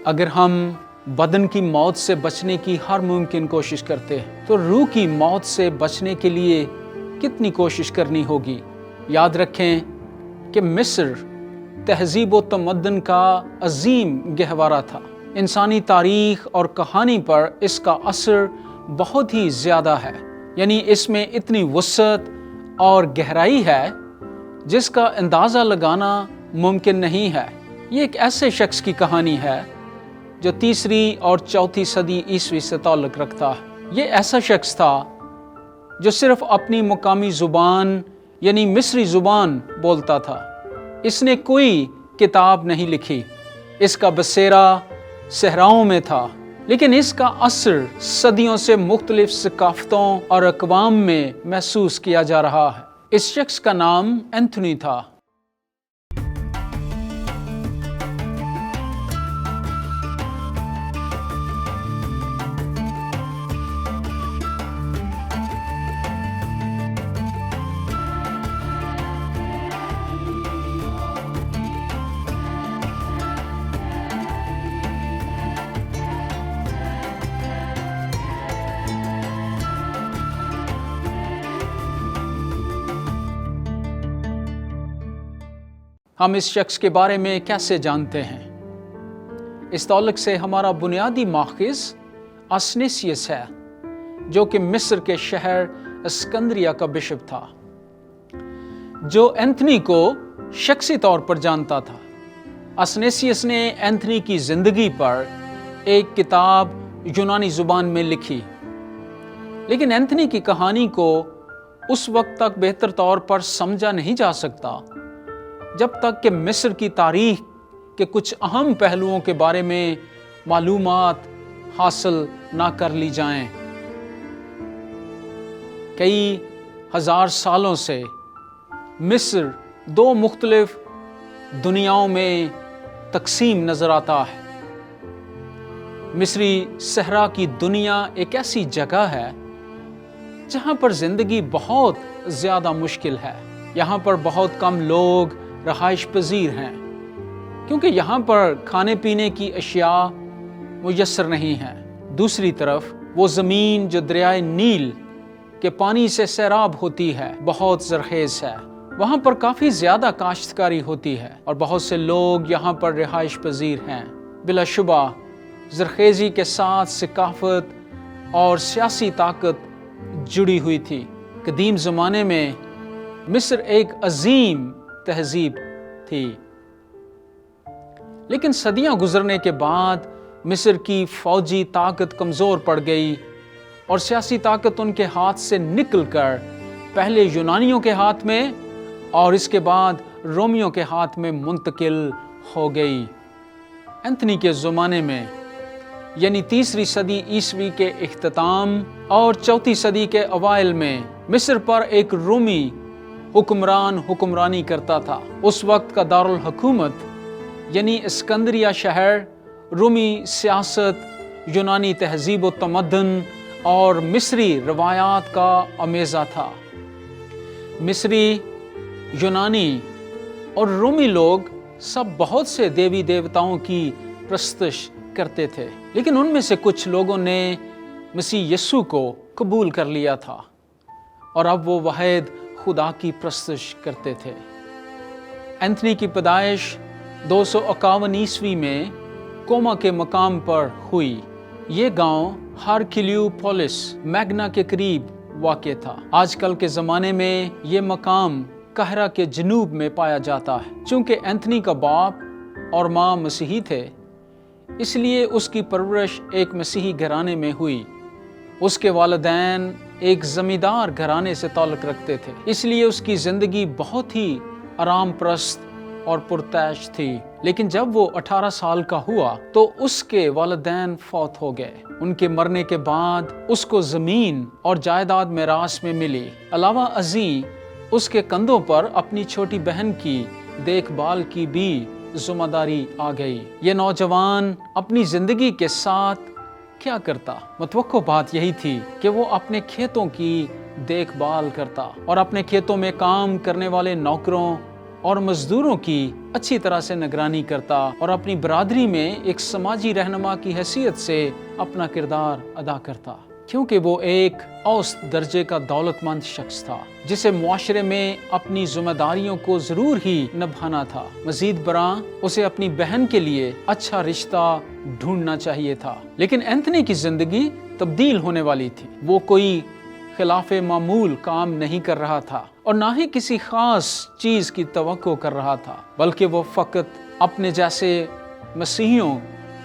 اگر ہم بدن کی موت سے بچنے کی ہر ممکن کوشش کرتے ہیں تو روح کی موت سے بچنے کے لیے کتنی کوشش کرنی ہوگی۔ یاد رکھیں کہ مصر تہذیب و تمدن کا عظیم گہوارہ تھا۔ انسانی تاریخ اور کہانی پر اس کا اثر بہت ہی زیادہ ہے، یعنی اس میں اتنی وسعت اور گہرائی ہے جس کا اندازہ لگانا ممکن نہیں ہے۔ یہ ایک ایسے شخص کی کہانی ہے جو 3 اور 4 صدی عیسوی سے تعلق رکھتا ہے۔ یہ ایسا شخص تھا جو صرف اپنی مقامی زبان یعنی مصری زبان بولتا تھا۔ اس نے کوئی کتاب نہیں لکھی، اس کا بسیرا صحراؤں میں تھا، لیکن اس کا اثر صدیوں سے مختلف ثقافتوں اور اقوام میں محسوس کیا جا رہا ہے۔ اس شخص کا نام اینتھنی تھا۔ ہم اس شخص کے بارے میں کیسے جانتے ہیں؟ اس تعلق سے ہمارا بنیادی ماخذ اثنیسیس ہے، جو کہ مصر کے شہر اسکندریہ کا بشپ تھا، جو اینتھنی کو شخصی طور پر جانتا تھا۔ اثنیسیس نے اینتھنی کی زندگی پر ایک کتاب یونانی زبان میں لکھی، لیکن اینتھنی کی کہانی کو اس وقت تک بہتر طور پر سمجھا نہیں جا سکتا جب تک کہ مصر کی تاریخ کے کچھ اہم پہلوؤں کے بارے میں معلومات حاصل نہ کر لی جائیں۔ کئی ہزار سالوں سے مصر 2 مختلف دنیاؤں میں تقسیم نظر آتا ہے۔ مصری صحرا کی دنیا ایک ایسی جگہ ہے جہاں پر زندگی بہت زیادہ مشکل ہے۔ یہاں پر بہت کم لوگ رہائش پذیر ہیں، کیونکہ یہاں پر کھانے پینے کی اشیاء میسر نہیں ہیں۔ دوسری طرف وہ زمین جو دریائے نیل کے پانی سے سیراب ہوتی ہے بہت زرخیز ہے۔ وہاں پر کافی زیادہ کاشتکاری ہوتی ہے اور بہت سے لوگ یہاں پر رہائش پذیر ہیں۔ بلا شبہ زرخیزی کے ساتھ ثقافت اور سیاسی طاقت جڑی ہوئی تھی۔ قدیم زمانے میں مصر ایک عظیم تہذیب تھی، لیکن صدیاں گزرنے کے بعد مصر کی فوجی طاقت کمزور پڑ گئی اور سیاسی طاقت ان کے ہاتھ سے نکل کر پہلے یونانیوں کے ہاتھ میں اور اس کے بعد رومیوں کے ہاتھ میں منتقل ہو گئی۔ اینتھنی کے زمانے میں یعنی 3 صدی عیسوی کے اختتام اور 4 صدی کے اوائل میں مصر پر ایک رومی حکمران حکمرانی کرتا تھا۔ اس وقت کا دارالحکومت یعنی اسکندریہ شہر رومی سیاست، یونانی تہذیب و تمدن اور مصری روایات کا امیزہ تھا۔ مصری، یونانی اور رومی لوگ سب بہت سے دیوی دیوتاؤں کی پرستش کرتے تھے، لیکن ان میں سے کچھ لوگوں نے مسیح یسوع کو قبول کر لیا تھا اور اب وہ واحد خدا کی پرستش کرتے تھے۔ اینتھنی کی پیدائش 251 عیسوی میں کوما کے مقام پر ہوئی۔ یہ گاؤں ہرکلیو پولس میگنا کے قریب واقع تھا۔ آج کل کے زمانے میں یہ مقام قاہرہ کے جنوب میں پایا جاتا ہے۔ چونکہ اینتھنی کا باپ اور ماں مسیحی تھے، اس لیے اس کی پرورش ایک مسیحی گھرانے میں ہوئی۔ اس کے والدین ایک زمیندار گھرانے سے تعلق رکھتے تھے، اس لیے اس کی زندگی بہت ہی آرام پرست اور پرتعیش تھی۔ لیکن جب وہ 18 سال کا ہوا تو اس کے والدین فوت ہو گئے۔ ان کے مرنے کے بعد اس کو زمین اور جائیداد میراث میں ملی۔ علاوہ ازیں اس کے کندھوں پر اپنی چھوٹی بہن کی دیکھ بھال کی بھی ذمہ داری آ گئی۔ یہ نوجوان اپنی زندگی کے ساتھ کیا کرتا؟ متوقع بات یہی تھی کہ وہ اپنے کھیتوں کی دیکھ بھال کرتا اور اپنے کھیتوں میں کام کرنے والے نوکروں اور مزدوروں کی اچھی طرح سے نگرانی کرتا اور اپنی برادری میں ایک سماجی رہنما کی حیثیت سے اپنا کردار ادا کرتا، کیونکہ وہ ایک اوسط درجے کا دولت مند شخص تھا جسے معاشرے میں اپنی ذمہ داریوں کو ضرور ہی نبھانا تھا۔ مزید برآں اسے اپنی بہن کے لیے اچھا رشتہ ڈھونڈنا چاہیے تھا، لیکن اینتھنی کی زندگی تبدیل ہونے والی تھی۔ وہ کوئی خلاف معمول کام نہیں کر رہا تھا اور نہ ہی کسی خاص چیز کی توقع کر رہا تھا، بلکہ وہ فقط اپنے جیسے مسیحیوں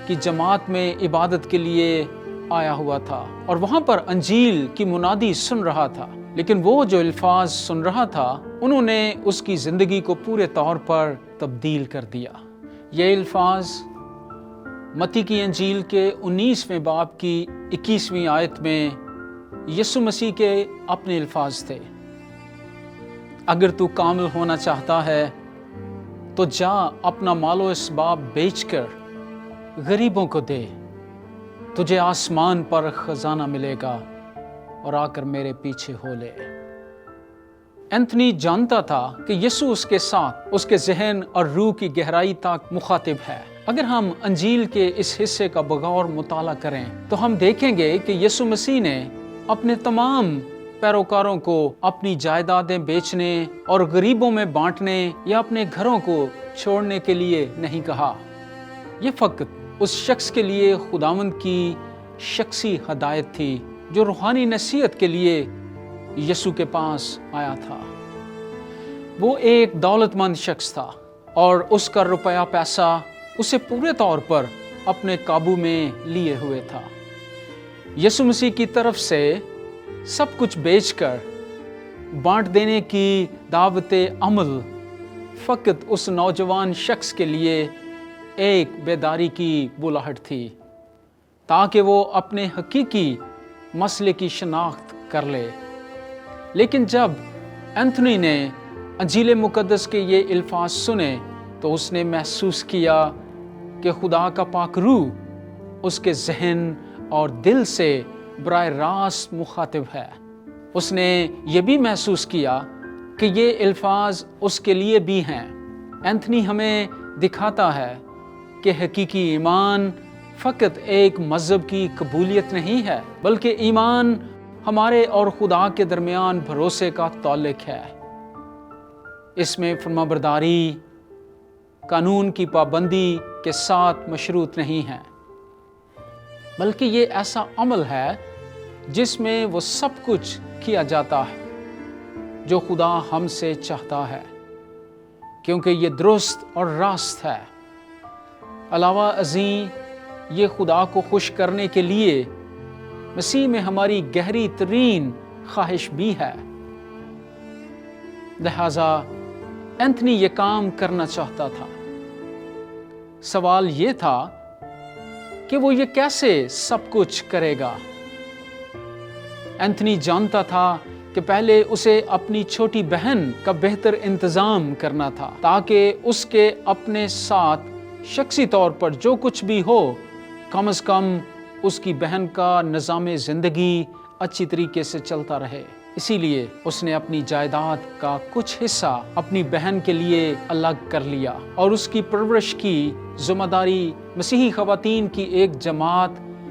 کی جماعت میں عبادت کے لیے آیا ہوا تھا اور وہاں پر انجیل کی منادی سن رہا تھا۔ لیکن وہ جو الفاظ سن رہا تھا انہوں نے اس کی زندگی کو پورے طور پر تبدیل کر دیا۔ یہ الفاظ متی کی انجیل کے 19ویں باب کی 21ویں آیت میں یسوع مسیح کے اپنے الفاظ تھے۔ اگر تو کامل ہونا چاہتا ہے تو جا اپنا مال و اسباب بیچ کر غریبوں کو دے، تجھے آسمان پر خزانہ ملے گا اور آ کر میرے پیچھے ہو لے۔ اینتھنی جانتا تھا کہ یسوع اس کے ساتھ اس کے ذہن اور روح کی گہرائی تک مخاطب ہے۔ اگر ہم انجیل کے اس حصے کا بغور مطالعہ کریں تو ہم دیکھیں گے کہ یسوع مسیح نے اپنے تمام پیروکاروں کو اپنی جائیدادیں بیچنے اور غریبوں میں بانٹنے یا اپنے گھروں کو چھوڑنے کے لیے نہیں کہا۔ یہ فقط اس شخص کے لیے خداوند کی شخصی ہدایت تھی جو روحانی نصیحت کے لیے یسوع کے پاس آیا تھا۔ وہ ایک دولت مند شخص تھا اور اس کا روپیہ پیسہ اسے پورے طور پر اپنے قابو میں لیے ہوئے تھا۔ یسوع مسیح کی طرف سے سب کچھ بیچ کر بانٹ دینے کی دعوت عمل فقط اس نوجوان شخص کے لیے ایک بیداری کی بلاہٹ تھی تاکہ وہ اپنے حقیقی مسئلے کی شناخت کر لے۔ لیکن جب اینتھنی نے انجیل مقدس کے یہ الفاظ سنے تو اس نے محسوس کیا کہ خدا کا پاک روح اس کے ذہن اور دل سے براہ راست مخاطب ہے۔ اس نے یہ بھی محسوس کیا کہ یہ الفاظ اس کے لیے بھی ہیں۔ اینتھنی ہمیں دکھاتا ہے کہ حقیقی ایمان فقط ایک مذہب کی قبولیت نہیں ہے، بلکہ ایمان ہمارے اور خدا کے درمیان بھروسے کا تعلق ہے۔ اس میں فرمانبرداری قانون کی پابندی کے ساتھ مشروط نہیں ہے، بلکہ یہ ایسا عمل ہے جس میں وہ سب کچھ کیا جاتا ہے جو خدا ہم سے چاہتا ہے، کیونکہ یہ درست اور راست ہے۔ علاوہ ازیں یہ خدا کو خوش کرنے کے لیے مسیح میں ہماری گہری ترین خواہش بھی ہے۔ لہذا اینتھنی یہ کام کرنا چاہتا تھا۔ سوال یہ تھا کہ وہ یہ کیسے سب کچھ کرے گا۔ اینتھنی جانتا تھا کہ پہلے اسے اپنی چھوٹی بہن کا بہتر انتظام کرنا تھا تاکہ اس کے اپنے ساتھ شخصی طور پر جو کچھ بھی ہو، کم از کم اس کی بہن کا نظام زندگی اچھی طریقے سے چلتا رہے۔ اسی لیے اس نے اپنی جائیداد کا کچھ حصہ اپنی بہن کے لیے الگ کر لیا اور اس کی پرورش کی ذمہ داری مسیحی خواتین کی ایک جماعت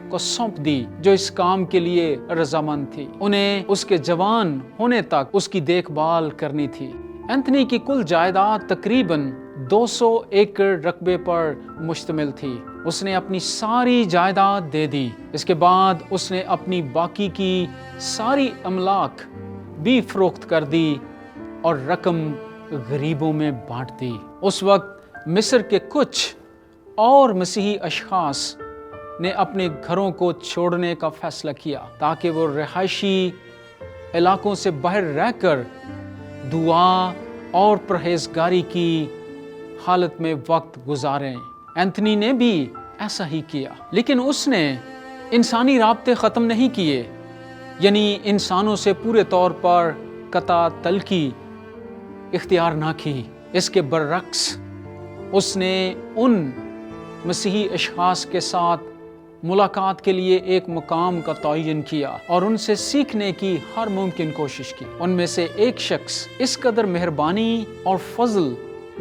کو سونپ دی جو اس کام کے لیے رضامند تھی۔ انہیں اس کے جوان ہونے تک اس کی دیکھ بھال کرنی تھی۔ اینتھنی کی کل جائیداد تقریباً 200 ایکڑ رقبے پر مشتمل تھی۔ اس نے اپنی ساری جائیداد دے دی۔ اس کے بعد اس نے اپنی باقی کی ساری املاک بھی فروخت کر دی اور رقم غریبوں میں بانٹ دی۔ اس وقت مصر کے کچھ اور مسیحی اشخاص نے اپنے گھروں کو چھوڑنے کا فیصلہ کیا تاکہ وہ رہائشی علاقوں سے باہر رہ کر دعا اور پرہیزگاری کی حالت میں وقت گزاریں۔ اینتھنی نے بھی ایسا ہی کیا، لیکن اس نے انسانی رابطے ختم نہیں کیے، یعنی انسانوں سے پورے طور پر قطع تلخی اختیار نہ کی۔ اس کے برعکس اس نے ان مسیحی اشخاص کے ساتھ ملاقات کے لیے ایک مقام کا تعین کیا اور ان سے سیکھنے کی ہر ممکن کوشش کی۔ ان میں سے ایک شخص اس قدر مہربانی اور فضل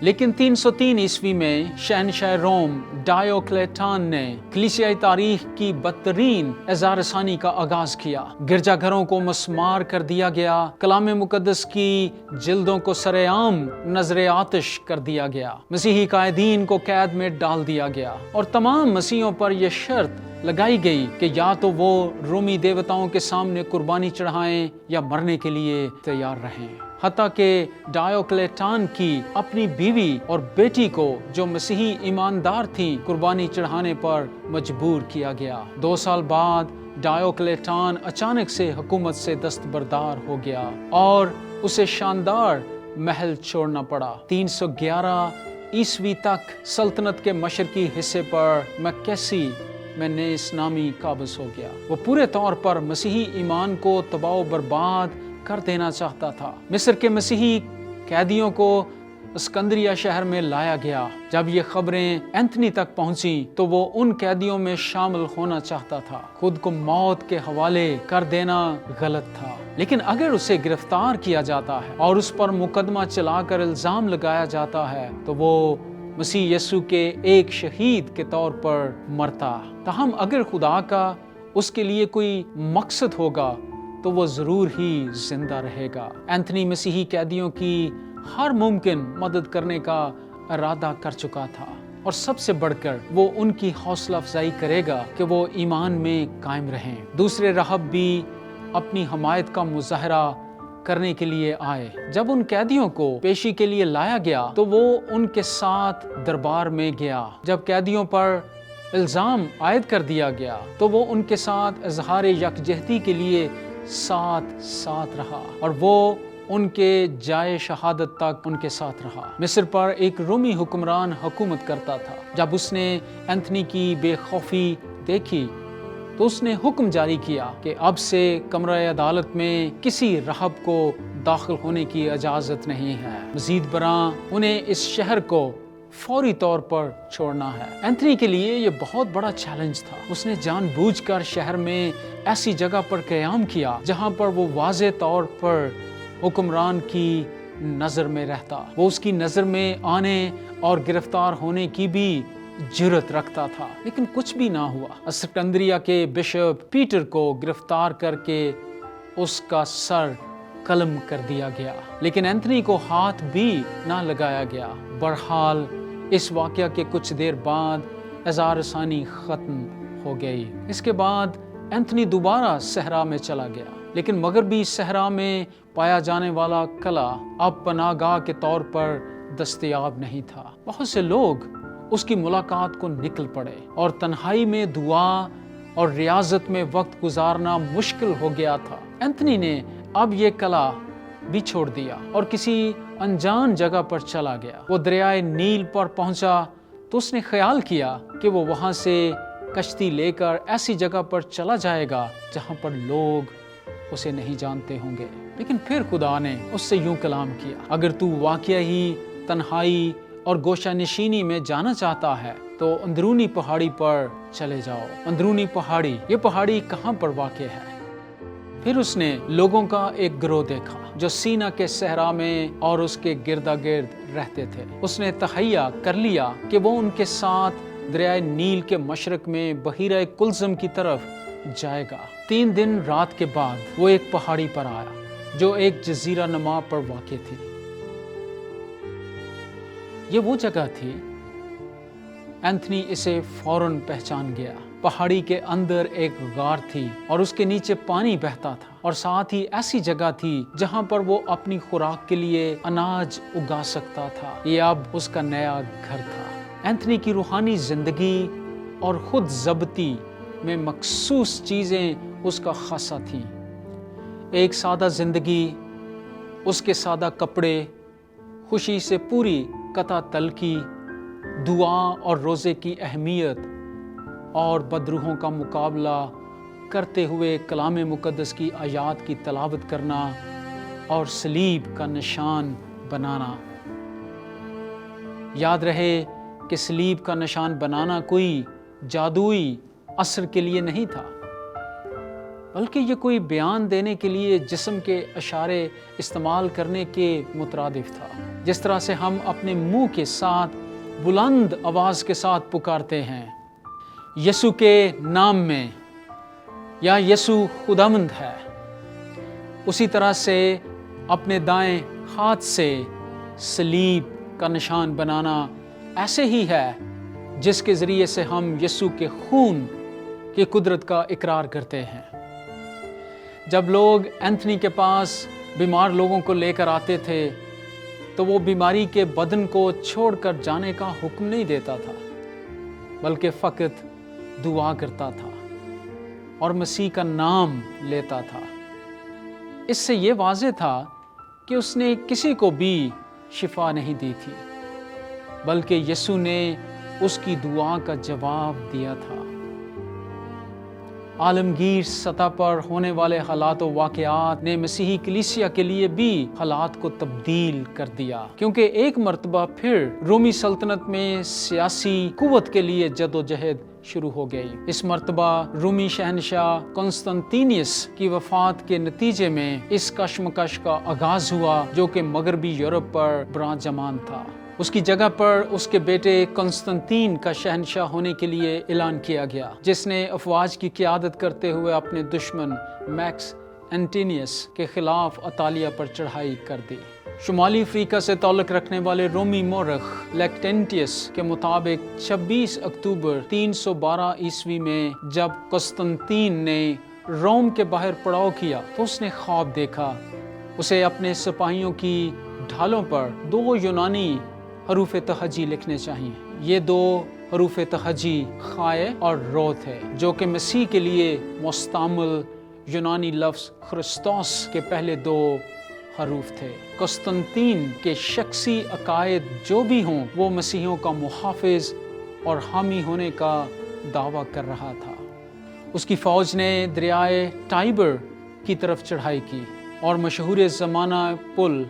لیکن 303 عیسوی میں شہنشاہ روم ڈایوکلیٹان نے کلیسیائی تاریخ کی بدترین اظہار ثانی کا آغاز کیا۔ گرجا گھروں کو مسمار کر دیا گیا، کلام مقدس کی جلدوں کو سر عام نظر آتش کر دیا گیا، مسیحی قائدین کو قید میں ڈال دیا گیا، اور تمام مسیحیوں پر یہ شرط لگائی گئی کہ یا تو وہ رومی دیوتاؤں کے سامنے قربانی چڑھائیں یا مرنے کے لیے تیار رہیں۔ حتیٰ کہ ڈایوکلیٹان کی اپنی بیوی اور بیٹی کو جو مسیحی ایماندار تھیں قربانی چڑھانے پر مجبور کیا گیا۔ 2 سال بعد ڈایوکلیٹان اچانک سے حکومت سے دستبردار ہو گیا اور اسے شاندار محل چھوڑنا پڑا۔ 311 عیسوی تک سلطنت کے مشرقی حصے پر مکیسی مینیس نامی قابض ہو گیا۔ وہ پورے طور پر مسیحی ایمان کو تباہ و برباد کر دینا چاہتا تھا۔ مصر کے مسیحی قیدیوں کو اسکندریہ شہر میں لایا گیا۔ جب یہ خبریں اینتھنی تک پہنچیں تو وہ ان قیدیوں میں شامل ہونا چاہتا تھا۔ خود کو موت کے حوالے کر دینا غلط تھا، لیکن اگر اسے گرفتار کیا جاتا ہے اور اس پر مقدمہ چلا کر الزام لگایا جاتا ہے تو وہ مسیح یسوع کے ایک شہید کے طور پر مرتا۔ تاہم اگر خدا کا اس کے لیے کوئی مقصد ہوگا تو وہ ضرور ہی زندہ رہے گا۔ اینتھنی مسیحی قیدیوں کی ہر ممکن مدد کرنے کا ارادہ کر چکا تھا، اور سب سے بڑھ کر وہ ان کی حوصلہ افزائی کرے گا کہ وہ ایمان میں قائم رہیں۔ دوسرے راہب بھی اپنی حمایت کا مظاہرہ کرنے کے لیے آئے۔ جب ان قیدیوں کو پیشی کے لیے لایا گیا تو وہ ان کے ساتھ دربار میں گیا۔ جب قیدیوں پر الزام عائد کر دیا گیا تو وہ ان کے ساتھ اظہار یکجہتی کے لیے ساتھ رہا، اور وہ ان کے جائے شہادت تک ان کے ساتھ رہا۔ مصر پر ایک رومی حکمران حکومت کرتا تھا۔ جب اس نے اینتھنی کی بے خوفی دیکھی تو اس نے حکم جاری کیا کہ اب سے کمرہ عدالت میں کسی راہب کو داخل ہونے کی اجازت نہیں ہے۔ مزید برآں انہیں اس شہر کو فوری طور پر چھوڑنا ہے۔ اینتھنی کے لیے یہ بہت بڑا چیلنج تھا۔ اس نے جان بوجھ کر شہر میں ایسی جگہ پر قیام کیا جہاں پر وہ واضح طور پر حکمران کی نظر میں رہتا۔ وہ اس کی نظر میں آنے اور گرفتار ہونے کی بھی جرأت رکھتا تھا، لیکن کچھ بھی نہ ہوا۔ اسکندریہ کے بشپ پیٹر کو گرفتار کر کے اس کا سر قلم کر دیا گیا، لیکن اینتھنی کو ہاتھ بھی نہ لگایا گیا۔ بہرحال اس واقعہ کے کچھ دیر بعد اظہار ثانی ختم ہو گئی۔ اس کے بعد اینتھنی دوبارہ صحرا میں چلا گیا، لیکن مغربی صحرا میں پایا جانے والا قلعہ اب پناہ گاہ کے طور پر دستیاب نہیں تھا۔ بہت سے لوگ اس کی ملاقات کو نکل پڑے، اور تنہائی میں دعا اور ریاضت میں وقت گزارنا مشکل ہو گیا تھا۔ اینتھنی نے اب یہ قلعہ بھی چھوڑ دیا اور کسی انجان جگہ پر چلا گیا۔ وہ دریائے نیل پر پہنچا تو اس نے خیال کیا کہ وہ وہاں سے کشتی لے کر ایسی جگہ پر چلا جائے گا جہاں پر لوگ اسے نہیں جانتے ہوں گے، لیکن پھر خدا نے اس سے یوں کلام کیا، اگر تو واقعہ ہی تنہائی اور گوشہ نشینی میں جانا چاہتا ہے تو اندرونی پہاڑی پر چلے جاؤ۔ اندرونی پہاڑی، یہ پہاڑی کہاں پر واقع ہے؟ پھر اس نے لوگوں کا ایک گروہ دیکھا جو سینا کے صحرا میں اور اس کے گردا گرد رہتے تھے۔ اس نے تہیہ کر لیا کہ وہ ان کے ساتھ دریائے نیل کے مشرق میں بحیرہ کلزم کی طرف جائے گا۔ 3 دن رات کے بعد وہ ایک پہاڑی پر آیا جو ایک جزیرہ نما پر واقع تھی۔ یہ وہ جگہ تھی، اینتھنی اسے فوراً پہچان گیا۔ پہاڑی کے اندر ایک غار تھی اور اس کے نیچے پانی بہتا تھا، اور ساتھ ہی ایسی جگہ تھی جہاں پر وہ اپنی خوراک کے لیے اناج اگا سکتا تھا۔ یہ اب اس کا نیا گھر تھا۔ اینتھنی کی روحانی زندگی اور خود ضبطی میں مخصوص چیزیں اس کا خاصہ تھیں۔ ایک سادہ زندگی، اس کے سادہ کپڑے، خوشی سے پوری قطع تلخی، دعا اور روزے کی اہمیت، اور بدروحوں کا مقابلہ کرتے ہوئے کلام مقدس کی آیات کی تلاوت کرنا اور صلیب کا نشان بنانا۔ یاد رہے کہ صلیب کا نشان بنانا کوئی جادوئی اثر کے لیے نہیں تھا، بلکہ یہ کوئی بیان دینے کے لیے جسم کے اشارے استعمال کرنے کے مترادف تھا، جس طرح سے ہم اپنے منہ کے ساتھ بلند آواز کے ساتھ پکارتے ہیں یسوع کے نام میں یا یسوع خداوند ہے، اسی طرح سے اپنے دائیں ہاتھ سے صلیب کا نشان بنانا ایسے ہی ہے جس کے ذریعے سے ہم یسوع کے خون کی قدرت کا اقرار کرتے ہیں۔ جب لوگ اینتھنی کے پاس بیمار لوگوں کو لے کر آتے تھے تو وہ بیماری کے بدن کو چھوڑ کر جانے کا حکم نہیں دیتا تھا، بلکہ فقط دعا کرتا تھا اور مسیح کا نام لیتا تھا۔ اس سے یہ واضح تھا کہ اس نے کسی کو بھی شفا نہیں دی تھی، بلکہ یسوع نے اس کی دعا کا جواب دیا تھا۔ عالمگیر سطح پر ہونے والے حالات و واقعات نے مسیحی کلیسیا کے لیے بھی حالات کو تبدیل کر دیا، کیونکہ ایک مرتبہ پھر رومی سلطنت میں سیاسی قوت کے لیے جد و جہد شروع ہو گئی۔ اس مرتبہ رومی شہنشاہ قسطنطینیس کی وفات کے نتیجے میں اس کشمکش کا آغاز ہوا جو کہ مغربی یورپ پر براجمان تھا۔ اس کی جگہ پر اس کے بیٹے قسطنطین کا شہنشاہ ہونے کے لیے اعلان کیا گیا، جس نے افواج کی قیادت کرتے ہوئے اپنے دشمن میکس اینٹینیس کے خلاف اطالیہ پر چڑھائی کر دی۔ شمالی افریقہ سے تعلق رکھنے والے رومی مورخ لیکٹینٹیس کے مطابق 26 اکتوبر 312 عیسوی میں جب قسطنطین نے روم کے باہر پڑاؤ کیا تو اس نے خواب دیکھا۔ اسے اپنے سپاہیوں کی ڈھالوں پر 2 یونانی حروف تہجی لکھنے چاہیے۔ یہ 2 حروف تہجی خائے اور رو تھے، جو کہ مسیح کے لیے مستعمل یونانی لفظ خرسطوس کے پہلے 2 حروف تھے۔ قسطنطین کے شخصی عقائد جو بھی ہوں، وہ مسیحیوں کا محافظ اور حامی ہونے کا دعویٰ کر رہا تھا۔ اس کی فوج نے دریائے ٹائبر کی طرف چڑھائی کی اور مشہور زمانہ پل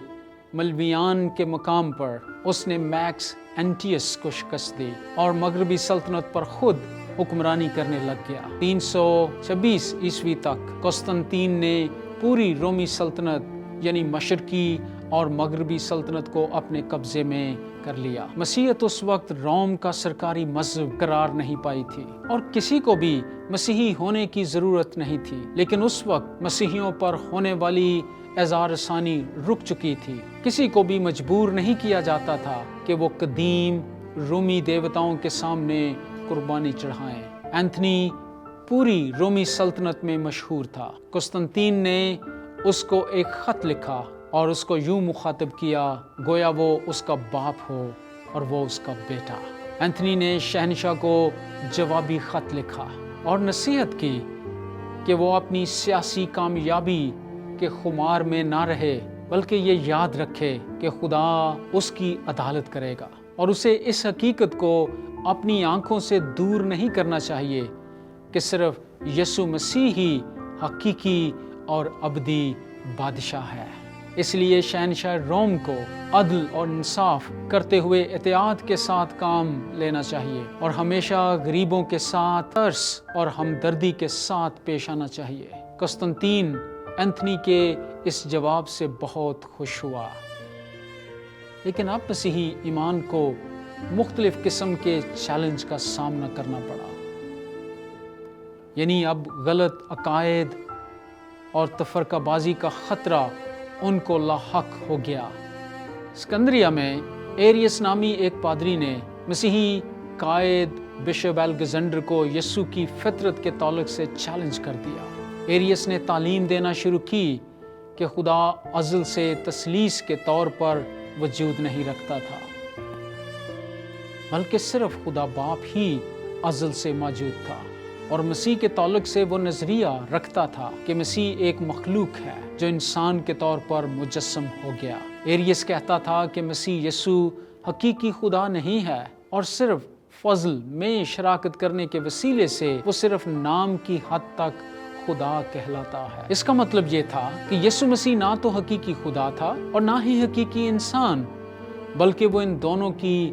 ملویان کے مقام پر اس نے میکس اینٹیس کو شکست دی اور مغربی سلطنت پر خود حکمرانی کرنے لگ گیا۔ 326 عیسوی تک قسطنطین نے پوری رومی سلطنت یعنی مشرقی اور مغربی سلطنت کو اپنے قبضے میں کر لیا۔ مسیحیت اس وقت روم کا سرکاری مذہب قرار نہیں پائی تھی اور کسی کو بھی مسیحی ہونے کی ضرورت نہیں تھی، لیکن اس وقت مسیحیوں پر ہونے والی اعزار ثانی رک چکی تھی۔ کسی کو بھی مجبور نہیں کیا جاتا تھا کہ وہ قدیم رومی دیوتاؤں کے سامنے قربانی چڑھائیں۔ اینتھنی پوری رومی سلطنت میں مشہور تھا۔ قسطنطین نے اس کو ایک خط لکھا اور اس کو یوں مخاطب کیا گویا وہ اس کا باپ ہو اور وہ اس کا بیٹا۔ اینتھنی نے شہنشاہ کو جوابی خط لکھا اور نصیحت کی کہ وہ اپنی سیاسی کامیابی کے خمار میں نہ رہے، بلکہ یہ یاد رکھے کہ خدا اس کی عدالت کرے گا، اور اسے اس حقیقت کو اپنی آنکھوں سے دور نہیں کرنا چاہیے کہ صرف یسوع مسیح ہی حقیقی اور ابدی بادشاہ ہے۔ اس لیے شہنشاہ روم کو عدل اور انصاف کرتے ہوئے احتیاط کے ساتھ کام لینا چاہیے اور ہمیشہ غریبوں کے ساتھ ترس اور ہمدردی کے ساتھ پیش آنا چاہیے۔ قسطنطین اینتھنی کے اس جواب سے بہت خوش ہوا، لیکن اب مسیحی ایمان کو مختلف قسم کے چیلنج کا سامنا کرنا پڑا، یعنی اب غلط عقائد اور تفرقہ بازی کا خطرہ ان کو لاحق ہو گیا۔ اسکندریہ میں ایریس نامی ایک پادری نے مسیحی قائد بشپ الگزنڈر کو یسوع کی فطرت کے تعلق سے چیلنج کر دیا۔ ایریس نے تعلیم دینا شروع کی کہ خدا ازل سے تثلیث کے طور پر وجود نہیں رکھتا تھا، بلکہ صرف خدا باپ ہی ازل سے موجود تھا، اور مسیح کے تعلق سے وہ نظریہ رکھتا تھا کہ مسیح ایک مخلوق ہے جو انسان کے طور پر مجسم ہو گیا۔ ایریس کہتا تھا کہ مسیح یسوع حقیقی خدا نہیں ہے اور صرف فضل میں شراکت کرنے کے وسیلے سے وہ صرف نام کی حد تک خدا کہلاتا ہے۔ اس کا مطلب یہ تھا کہ یسوع مسیح نہ تو حقیقی خدا تھا اور نہ ہی حقیقی انسان، بلکہ وہ ان دونوں کی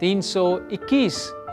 321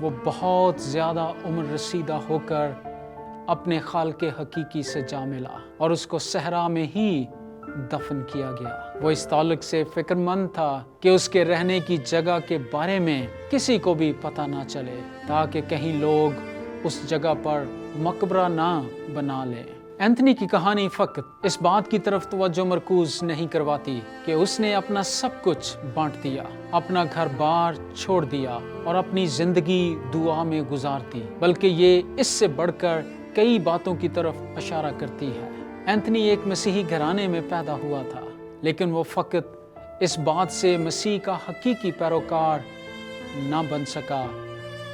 وہ بہت زیادہ عمر رسیدہ ہو کر اپنے خالق حقیقی سے جا ملا اور اس کو صحرا میں ہی دفن کیا گیا۔ وہ اس تعلق سے فکر مند تھا کہ اس کے رہنے کی جگہ کے بارے میں کسی کو بھی پتہ نہ چلے، تاکہ کہیں لوگ اس جگہ پر مقبرہ نہ بنا لیں۔ اینتھنی کی کہانی فقط اس بات کی طرف توجہ مرکوز نہیں کرواتی کہ اس نے اپنا سب کچھ بانٹ دیا، اپنا گھر بار چھوڑ دیا اور اپنی زندگی دعا میں گزار دی، بلکہ یہ اس سے بڑھ کر کئی باتوں کی طرف اشارہ کرتی ہے۔ اینتھنی ایک مسیحی گھرانے میں پیدا ہوا تھا، لیکن وہ فقط اس بات سے مسیح کا حقیقی پیروکار نہ بن سکا،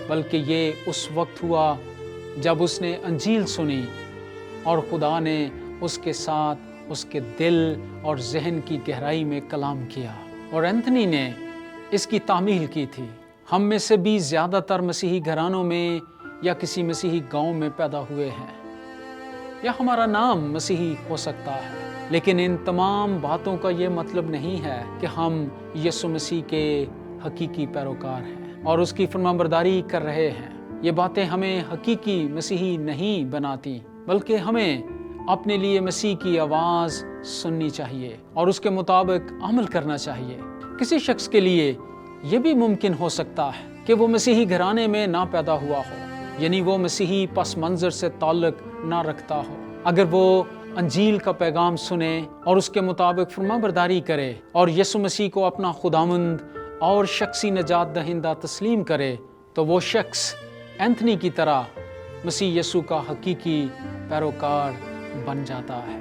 بلکہ یہ اس وقت ہوا جب اس نے انجیل سنی اور خدا نے اس کے ساتھ اس کے دل اور ذہن کی گہرائی میں کلام کیا، اور اینتھنی نے اس کی تعمیل کی تھی۔ ہم میں سے بھی زیادہ تر مسیحی گھرانوں میں یا کسی مسیحی گاؤں میں پیدا ہوئے ہیں، یا ہمارا نام مسیحی ہو سکتا ہے، لیکن ان تمام باتوں کا یہ مطلب نہیں ہے کہ ہم یسوع مسیح کے حقیقی پیروکار ہیں اور اس کی فرمانبرداری کر رہے ہیں۔ یہ باتیں ہمیں حقیقی مسیحی نہیں بناتی، بلکہ ہمیں اپنے لیے مسیح کی آواز سننی چاہیے اور اس کے مطابق عمل کرنا چاہیے۔ کسی شخص کے لیے یہ بھی ممکن ہو سکتا ہے کہ وہ مسیحی گھرانے میں نہ پیدا ہوا ہو، یعنی وہ مسیحی پس منظر سے تعلق نہ رکھتا ہو۔ اگر وہ انجیل کا پیغام سنے اور اس کے مطابق فرمانبرداری کرے اور یسوع مسیح کو اپنا خداوند اور شخصی نجات دہندہ تسلیم کرے، تو وہ شخص اینتھنی کی طرح مسیح یسوع کا حقیقی پیروکار بن جاتا ہے۔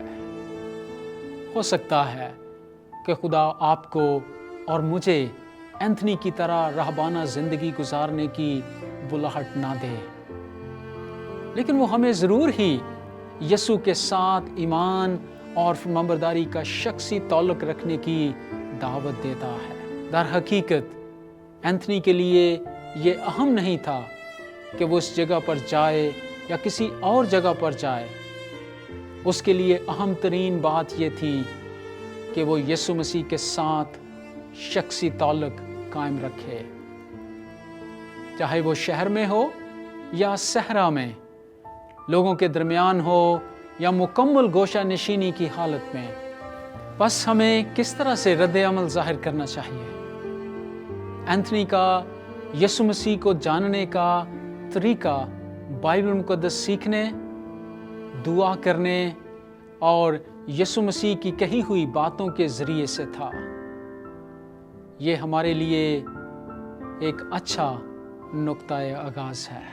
ہو سکتا ہے کہ خدا آپ کو اور مجھے اینتھنی کی طرح راہبانہ زندگی گزارنے کی بلاہٹ نہ دے، لیکن وہ ہمیں ضرور ہی یسوع کے ساتھ ایمان اور فرمانبرداری کا شخصی تعلق رکھنے کی دعوت دیتا ہے۔ در حقیقت اینتھنی کے لیے یہ اہم نہیں تھا کہ وہ اس جگہ پر جائے یا کسی اور جگہ پر جائے۔ اس کے لیے اہم ترین بات یہ تھی کہ وہ یسوع مسیح کے ساتھ شخصی تعلق قائم رکھے، چاہے وہ شہر میں ہو یا صحرا میں، لوگوں کے درمیان ہو یا مکمل گوشہ نشینی کی حالت میں۔ بس ہمیں کس طرح سے رد عمل ظاہر کرنا چاہیے؟ اینتھنی کا یسوع مسیح کو جاننے کا طریقہ بائبل مقدس سیکھنے، دعا کرنے اور یسوع مسیح کی کہی ہوئی باتوں کے ذریعے سے تھا۔ یہ ہمارے لیے ایک اچھا نقطۂ آغاز ہے۔